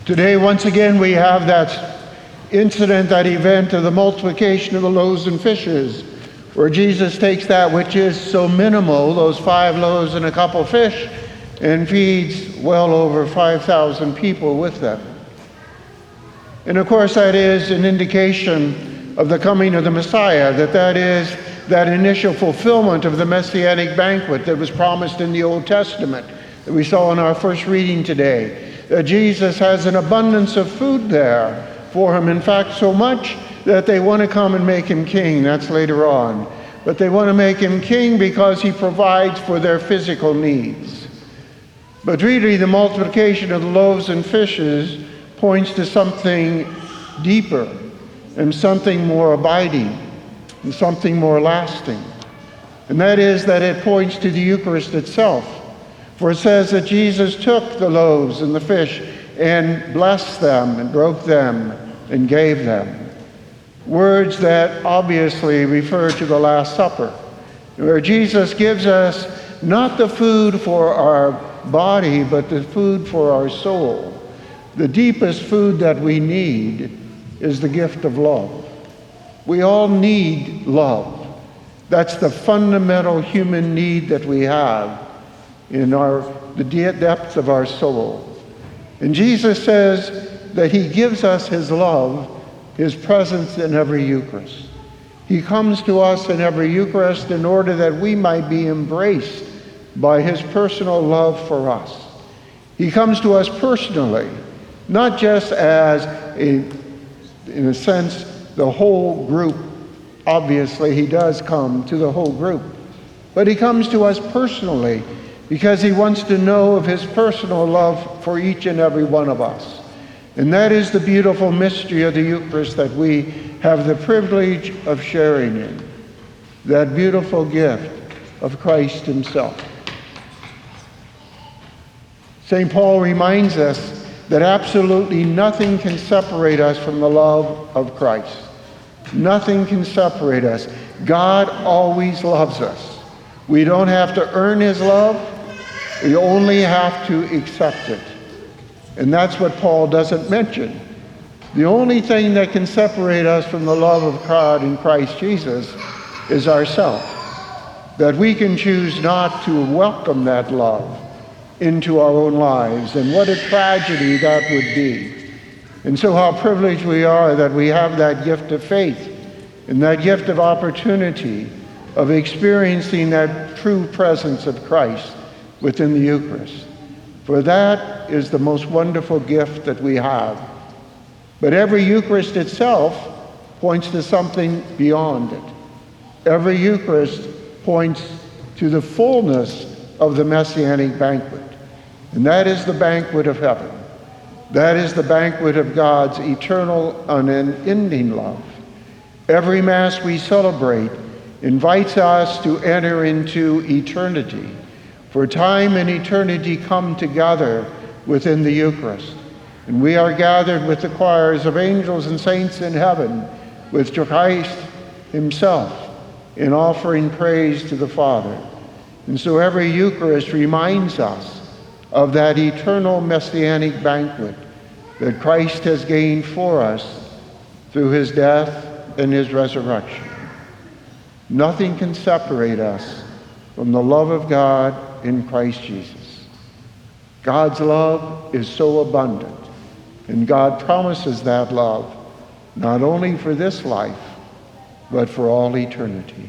Today, once again, we have that incident, that event of the multiplication of the loaves and fishes, where Jesus takes that which is so minimal, those 5 loaves and a couple fish, and feeds well over 5,000 people with them. And of course, that is an indication of the coming of the Messiah, that is that initial fulfillment of the Messianic banquet that was promised in the Old Testament, that we saw in our first reading today. That Jesus has an abundance of food there for him. In fact, so much that they want to come and make him king. That's later on. But they want to make him king because he provides for their physical needs. But really, the multiplication of the loaves and fishes points to something deeper and something more abiding and something more lasting. And that is that it points to the Eucharist itself. For it says that Jesus took the loaves and the fish and blessed them and broke them and gave them. Words that obviously refer to the Last Supper, where Jesus gives us not the food for our body, but the food for our soul. The deepest food that we need is the gift of love. We all need love. That's the fundamental human need that we have in the depths of our soul. And Jesus says that he gives us his love, his presence in every Eucharist. He comes to us in every Eucharist in order that we might be embraced by his personal love for us. He comes to us personally, not just as, in a sense, the whole group. Obviously, he does come to the whole group. But he comes to us personally because he wants to know of his personal love for each and every one of us. And that is the beautiful mystery of the Eucharist that we have the privilege of sharing in. That beautiful gift of Christ himself. St. Paul reminds us that absolutely nothing can separate us from the love of Christ. Nothing can separate us. God always loves us. We don't have to earn his love. We only have to accept it. And that's what Paul doesn't mention. The only thing that can separate us from the love of God in Christ Jesus is ourselves. That we can choose not to welcome that love into our own lives. And what a tragedy that would be. And so how privileged we are that we have that gift of faith and that gift of opportunity of experiencing that true presence of Christ within the Eucharist. For that is the most wonderful gift that we have. But every Eucharist itself points to something beyond it. Every Eucharist points to the fullness of the Messianic banquet. And that is the banquet of heaven. That is the banquet of God's eternal, unending love. Every Mass we celebrate invites us to enter into eternity. For time and eternity come together within the Eucharist. And we are gathered with the choirs of angels and saints in heaven, with Christ himself, in offering praise to the Father. And so every Eucharist reminds us of that eternal Messianic banquet that Christ has gained for us through his death and his resurrection. Nothing can separate us from the love of God in Christ Jesus. God's love is so abundant, and God promises that love not only for this life, but for all eternity.